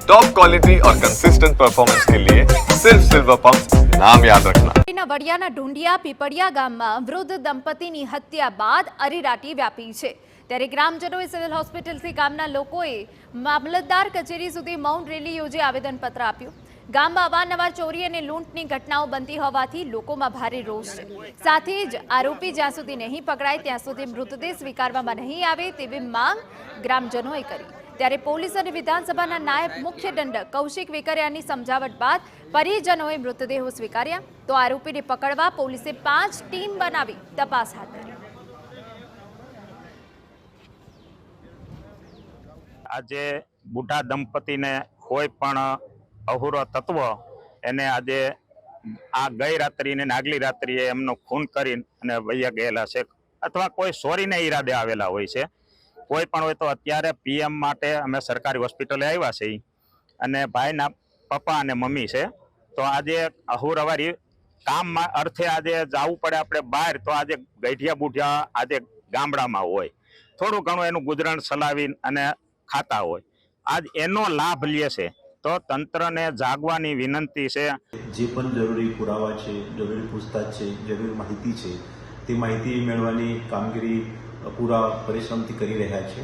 Top quality और consistent performance के लिए सिर्फ सिल्वर पंप नाम याद रखना। વડિયાના ઢુંડિયા પીપળિયા ગામમાં વૃદ્ધ દંપતીની હત્યા બાદ અરેરાટી વ્યાપી છે, ત્યારે ગ્રામજનોએ સિવિલ હોસ્પિટલથી ગામના લોકોએ મામલતદાર કચેરી સુધી મૌન રેલી યોજી આવેદનપત્ર આપ્યું। ગામમાં અવારનવાર ચોરી અને લૂંટની ઘટનાઓ બનતી હોવાથી લોકોમાં ભારે રોષ છે। સાથે જ આરોપી જ્યાં સુધી નહીં પકડાય ત્યાં સુધી મૃતદેહ સ્વીકારવામાં નહીં આવે તેવી માંગ ગ્રામજનોએ કરી, ત્યારે પોલીસ અને વિધાનસભાના નાયબ મુખ્ય દંડક કૌશિક વેકરિયાની સમજાવટ બાદ પરિજનોએ મૃતદેહો સ્વીકાર્યા, તો આરોપીને પકડવા પોલીસે 5 ટીમ બનાવી તપાસ હાથ ધરી। આજે બુઢા દંપતીને કોઈ પણ અહુરો તત્વ એને આજે આ ગઈ રાત્રિને આગલી રાત્રિએ એમનો ખૂન કરી અને વૈયા ગયેલા છે, અથવા કોઈ ચોરીને ઈરાદે આવેલા હોય છે। કોઈ પણ હોય તો અત્યારે પીએમ માટે અમે સરકારી હોસ્પિટલે આવ્યા છીએ અને ભાઈના પપ્પા અને મમ્મી છે, તો આજે અહુરવારી કામમાં અર્થે આજે જવું પડે આપણે બહાર, તો આજે ગઈઢિયા બુઢિયા આજે ગામડામાં હોય, થોડું ઘણું એનું ગુજરાન ચલાવી અને ખાતા હોય, આજ એનો લાભ લે છે, તો તંત્રને જાગવાની વિનંતી છે। જે પણ જરૂરી પુરાવા છે, જરૂરી પૂછતાછ છે, જરૂરી માહિતી છે, તે માહિતી મેળવવાની કામગીરી પૂરા પરિશ્રમથી કરી રહ્યા છે।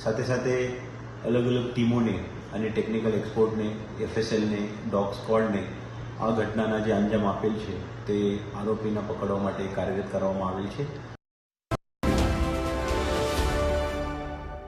સાથે સાથે અલગ અલગ ટીમોને અને ટેકનિકલ એક્સપર્ટને, એફએસએલને, ડોગ સ્ક્વોડને આ ઘટનાના જે અંજામ આપેલ છે તે આરોપીને પકડવા માટે કાર્યરત કરવામાં આવેલ છે।